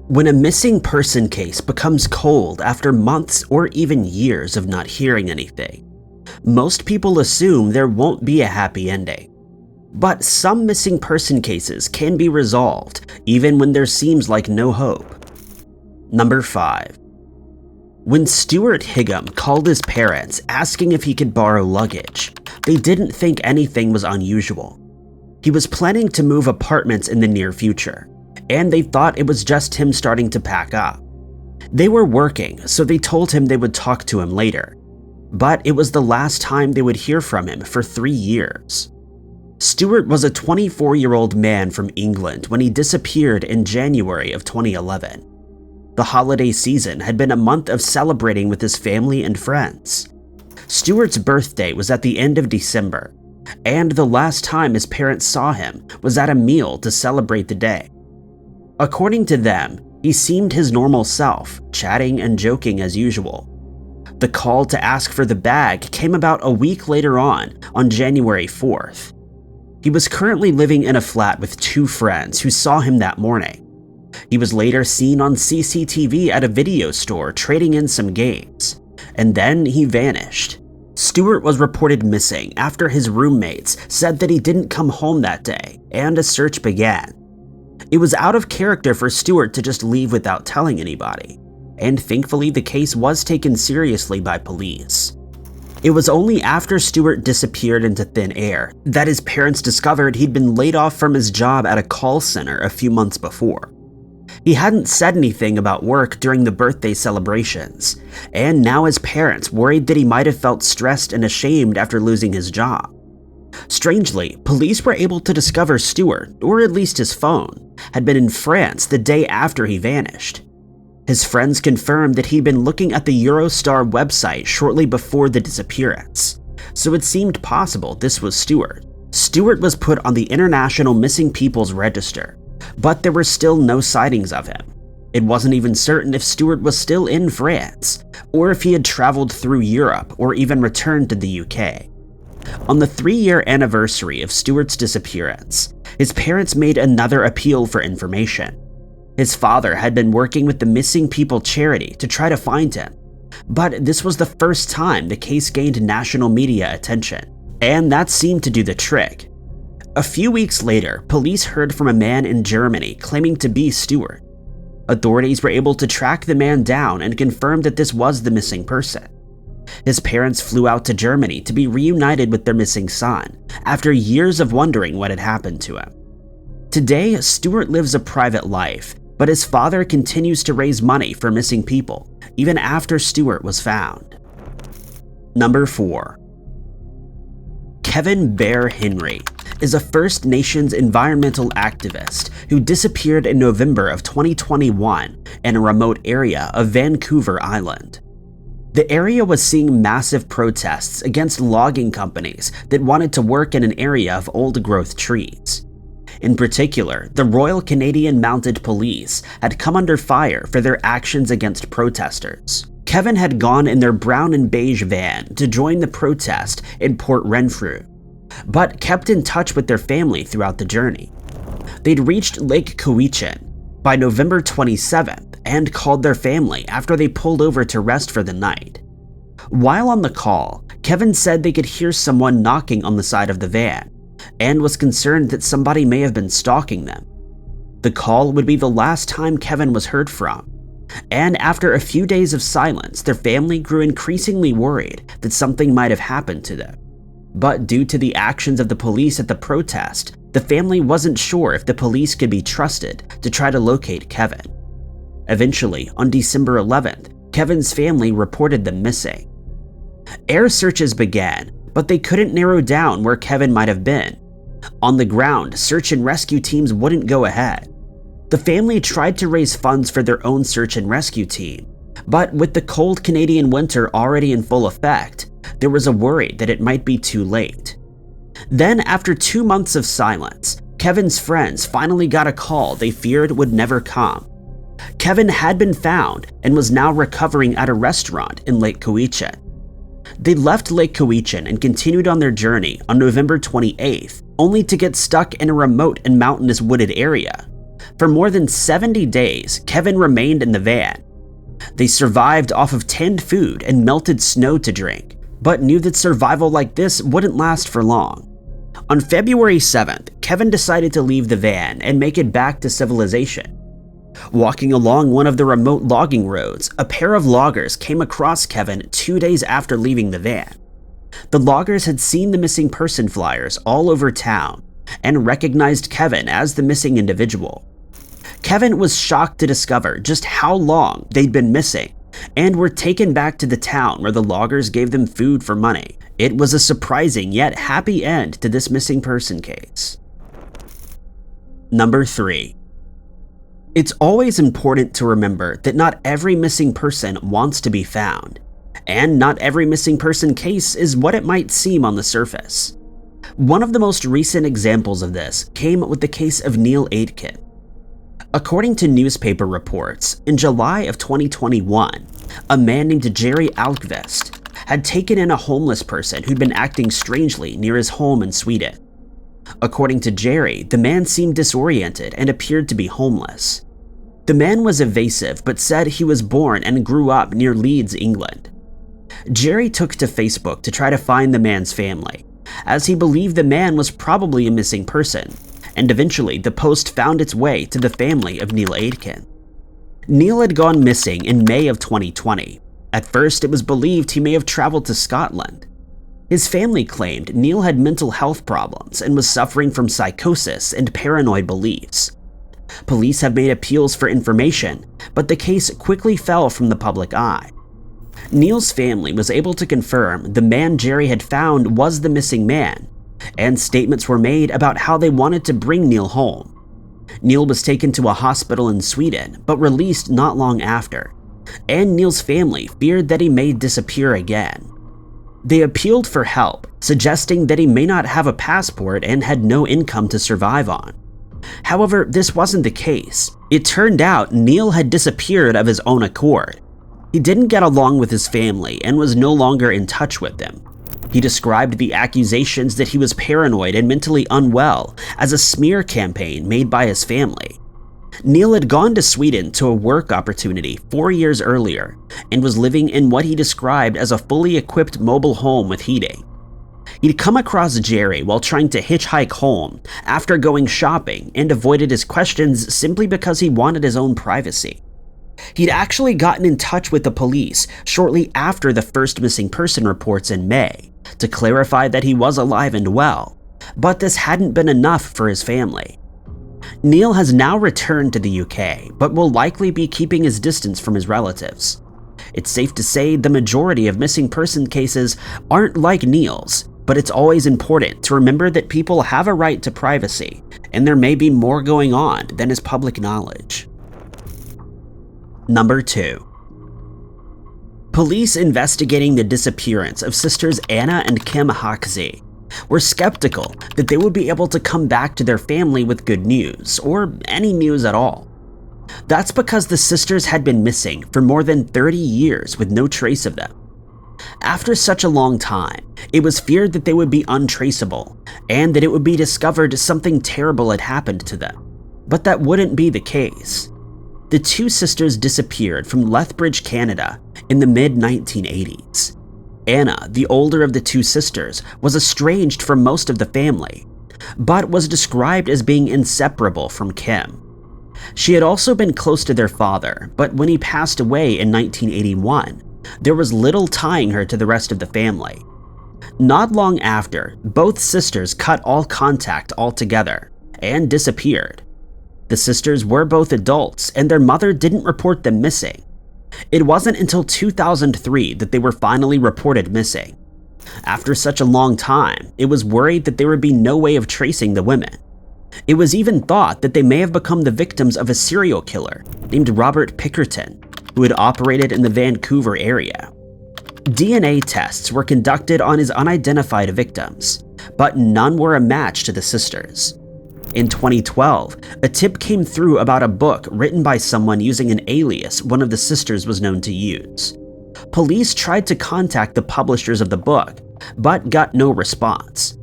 When a missing person case becomes cold after months or even years of not hearing anything, most people assume there won't be a happy ending. But some missing person cases can be resolved even when there seems like no hope. Number 5. When Stuart Higham called his parents asking if he could borrow luggage, they didn't think anything was unusual. He was planning to move apartments in the near future, and they thought it was just him starting to pack up. They were working, so they told him they would talk to him later. But it was the last time they would hear from him for 3 years. Stuart was a 24-year-old man from England when he disappeared in January of 2011. The holiday season had been a month of celebrating with his family and friends. Stuart's birthday was at the end of December, and the last time his parents saw him was at a meal to celebrate the day. According to them, he seemed his normal self, chatting and joking as usual. The call to ask for the bag came about a week later on January 4th. He was currently living in a flat with 2 friends who saw him that morning. He was later seen on CCTV at a video store trading in some games, and then he vanished. Stuart was reported missing after his roommates said that he didn't come home that day, and a search began. It was out of character for Stuart to just leave without telling anybody, and thankfully the case was taken seriously by police. It was only after Stuart disappeared into thin air that his parents discovered he'd been laid off from his job at a call center a few months before. He hadn't said anything about work during the birthday celebrations, and now his parents worried that he might have felt stressed and ashamed after losing his job. Strangely, police were able to discover Stuart, or at least his phone, had been in France the day after he vanished. His friends confirmed that he'd been looking at the Eurostar website shortly before the disappearance, so it seemed possible this was Stuart. Stuart was put on the International Missing Peoples Register, but there were still no sightings of him. It wasn't even certain if Stuart was still in France, or if he had traveled through Europe or even returned to the UK. On the 3-year anniversary of Stuart's disappearance, his parents made another appeal for information. His father had been working with the Missing People charity to try to find him, but this was the first time the case gained national media attention, and that seemed to do the trick. A few weeks later, police heard from a man in Germany claiming to be Stuart. Authorities were able to track the man down and confirmed that this was the missing person. His parents flew out to Germany to be reunited with their missing son, after years of wondering what had happened to him. Today, Stuart lives a private life, but his father continues to raise money for missing people, even after Stuart was found. Number 4. Kevin Bear Henry is a First Nations environmental activist who disappeared in November of 2021 in a remote area of Vancouver Island. The area was seeing massive protests against logging companies that wanted to work in an area of old-growth trees. In particular, the Royal Canadian Mounted Police had come under fire for their actions against protesters. Kevin had gone in their brown and beige van to join the protest in Port Renfrew, but kept in touch with their family throughout the journey. They'd reached Lake Cowichan by November 27th and called their family after they pulled over to rest for the night. While on the call, Kevin said they could hear someone knocking on the side of the van, and was concerned that somebody may have been stalking them. The call would be the last time Kevin was heard from, and after a few days of silence, their family grew increasingly worried that something might have happened to them. But due to the actions of the police at the protest, the family wasn't sure if the police could be trusted to try to locate Kevin. Eventually, on December 11th, Kevin's family reported them missing. Air searches began, but they couldn't narrow down where Kevin might have been. On the ground, search and rescue teams wouldn't go ahead. The family tried to raise funds for their own search and rescue team, but with the cold Canadian winter already in full effect, there was a worry that it might be too late. Then, after 2 months of silence, Kevin's friends finally got a call they feared would never come. Kevin had been found and was now recovering at a restaurant in Lake Cowichan. They left Lake Cowichan and continued on their journey on November 28th, only to get stuck in a remote and mountainous wooded area. For more than 70 days, Kevin remained in the van. They survived off of tinned food and melted snow to drink, but knew that survival like this wouldn't last for long. On February 7th, Kevin decided to leave the van and make it back to civilization. Walking along one of the remote logging roads, a pair of loggers came across Kevin 2 days after leaving the van. The loggers had seen the missing person flyers all over town and recognized Kevin as the missing individual. Kevin was shocked to discover just how long they'd been missing and were taken back to the town where the loggers gave them food for money. It was a surprising yet happy end to this missing person case. Number 3. It's always important to remember that not every missing person wants to be found, and not every missing person case is what it might seem on the surface. One of the most recent examples of this came with the case of Neil Aitken. According to newspaper reports, in July of 2021, a man named Jerry Alkvist had taken in a homeless person who'd been acting strangely near his home in Sweden. According to Jerry, the man seemed disoriented and appeared to be homeless. The man was evasive but said he was born and grew up near Leeds, England. Jerry took to Facebook to try to find the man's family, as he believed the man was probably a missing person, and eventually the post found its way to the family of Neil Aitken. Neil had gone missing in May of 2020. At first, it was believed he may have traveled to Scotland. His family claimed Neil had mental health problems and was suffering from psychosis and paranoid beliefs. Police have made appeals for information, but the case quickly fell from the public eye. Neil's family was able to confirm the man Jerry had found was the missing man, and statements were made about how they wanted to bring Neil home. Neil was taken to a hospital in Sweden, but released not long after, and Neil's family feared that he may disappear again. They appealed for help, suggesting that he may not have a passport and had no income to survive on. However, this wasn't the case. It turned out Neil had disappeared of his own accord. He didn't get along with his family and was no longer in touch with them. He described the accusations that he was paranoid and mentally unwell as a smear campaign made by his family. Neil had gone to Sweden to a work opportunity 4 years earlier and was living in what he described as a fully equipped mobile home with heating. He'd come across Jerry while trying to hitchhike home after going shopping and avoided his questions simply because he wanted his own privacy. He'd actually gotten in touch with the police shortly after the first missing person reports in May to clarify that he was alive and well, but this hadn't been enough for his family. Neil has now returned to the UK, but will likely be keeping his distance from his relatives. It's safe to say the majority of missing person cases aren't like Neil's, but it's always important to remember that people have a right to privacy, and there may be more going on than is public knowledge. Number 2. Police investigating the disappearance of sisters Anna and Kim Hoxie were skeptical that they would be able to come back to their family with good news, or any news at all. That's because the sisters had been missing for more than 30 years with no trace of them. After such a long time, it was feared that they would be untraceable, and that it would be discovered something terrible had happened to them. But that wouldn't be the case. The two sisters disappeared from Lethbridge, Canada in the mid-1980s. Anna, the older of the two sisters, was estranged from most of the family, but was described as being inseparable from Kim. She had also been close to their father, but when he passed away in 1981, there was little tying her to the rest of the family. Not long after, both sisters cut all contact altogether and disappeared. The sisters were both adults, and their mother didn't report them missing. It wasn't until 2003 that they were finally reported missing. After such a long time, it was worried that there would be no way of tracing the women. It was even thought that they may have become the victims of a serial killer named Robert Pickerton, who had operated in the Vancouver area. DNA tests were conducted on his unidentified victims, but none were a match to the sisters. In 2012, a tip came through about a book written by someone using an alias one of the sisters was known to use. Police tried to contact the publishers of the book, but got no response.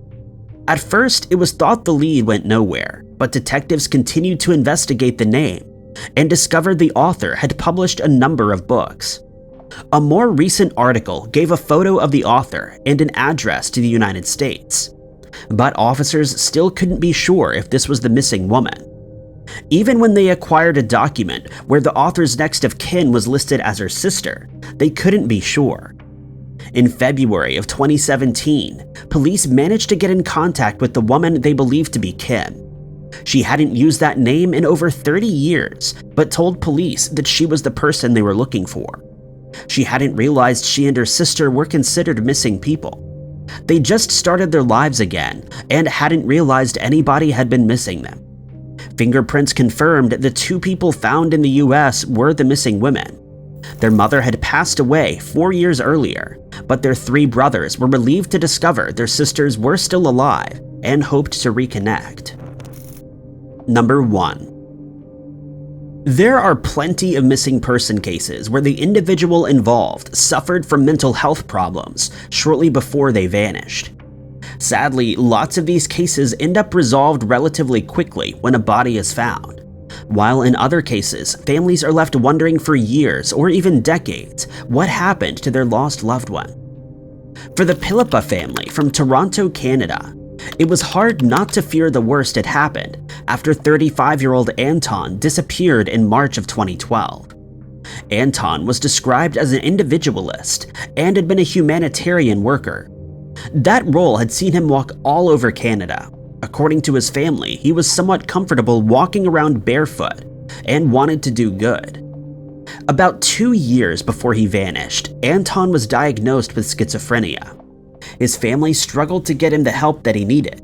At first, it was thought the lead went nowhere, but detectives continued to investigate the name and discovered the author had published a number of books. A more recent article gave a photo of the author and an address to the United States, but officers still couldn't be sure if this was the missing woman. Even when they acquired a document where the author's next of kin was listed as her sister, they couldn't be sure. In February of 2017, police managed to get in contact with the woman they believed to be Kim. She hadn't used that name in over 30 years, but told police that she was the person they were looking for. She hadn't realized she and her sister were considered missing people. They just started their lives again and hadn't realized anybody had been missing them. Fingerprints confirmed the two people found in the US were the missing women. Their mother had passed away 4 years earlier, but their 3 brothers were relieved to discover their sisters were still alive and hoped to reconnect. Number 1. There are plenty of missing person cases where the individual involved suffered from mental health problems shortly before they vanished. Sadly, lots of these cases end up resolved relatively quickly when a body is found, while in other cases, families are left wondering for years or even decades what happened to their lost loved one. For the Philippa family from Toronto, Canada, it was hard not to fear the worst had happened after 35-year-old Anton disappeared in March of 2012. Anton was described as an individualist and had been a humanitarian worker. That role had seen him walk all over Canada. According to his family, he was somewhat comfortable walking around barefoot and wanted to do good. About 2 years before he vanished, Anton was diagnosed with schizophrenia. His family struggled to get him the help that he needed.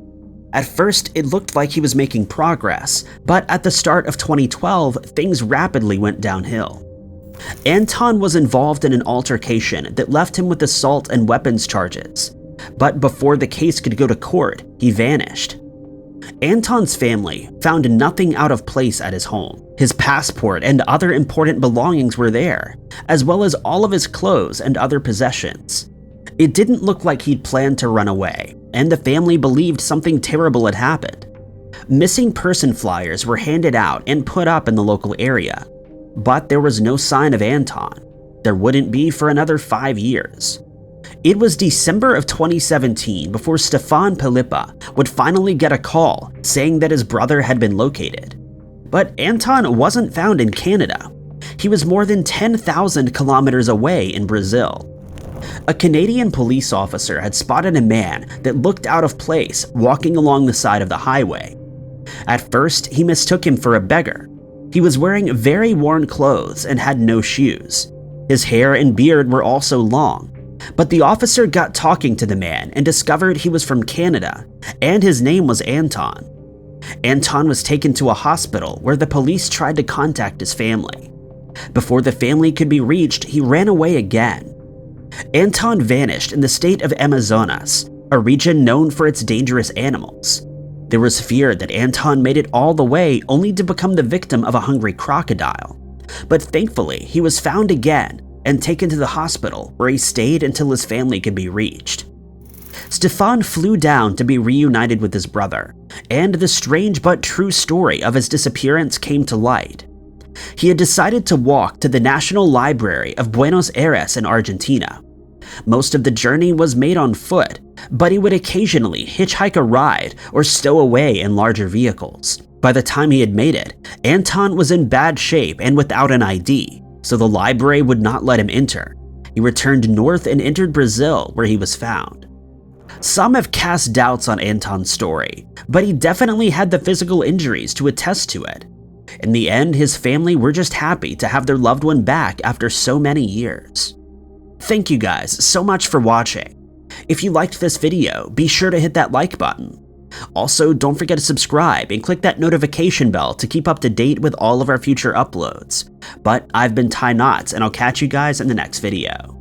At first, it looked like he was making progress, but at the start of 2012, things rapidly went downhill. Anton was involved in an altercation that left him with assault and weapons charges, but before the case could go to court, he vanished. Anton's family found nothing out of place at his home. His passport and other important belongings were there, as well as all of his clothes and other possessions. It didn't look like he'd planned to run away, and the family believed something terrible had happened. Missing person flyers were handed out and put up in the local area, but there was no sign of Anton. There wouldn't be for another 5 years. It was December of 2017 before Stefan Philippa would finally get a call saying that his brother had been located. But Anton wasn't found in Canada. He was more than 10,000 kilometers away in Brazil. A Canadian police officer had spotted a man that looked out of place walking along the side of the highway. At first, he mistook him for a beggar. He was wearing very worn clothes and had no shoes. His hair and beard were also long. But the officer got talking to the man and discovered he was from Canada, and his name was Anton. Anton was taken to a hospital where the police tried to contact his family. Before the family could be reached, he ran away again. Anton vanished in the state of Amazonas, a region known for its dangerous animals. There was fear that Anton made it all the way only to become the victim of a hungry crocodile. But thankfully, he was found again and taken to the hospital where he stayed until his family could be reached. Stefan flew down to be reunited with his brother, and the strange but true story of his disappearance came to light. He had decided to walk to the National Library of Buenos Aires in Argentina. Most of the journey was made on foot, but he would occasionally hitchhike a ride or stow away in larger vehicles. By the time he had made it, Anton was in bad shape and without an ID, so the library would not let him enter. He returned north and entered Brazil, where he was found. Some have cast doubts on Anton's story, but he definitely had the physical injuries to attest to it. In the end, his family were just happy to have their loved one back after so many years. Thank you guys so much for watching. If you liked this video, be sure to hit that like button. Also, don't forget to subscribe and click that notification bell to keep up to date with all of our future uploads. But I've been Ty Knotts, and I'll catch you guys in the next video.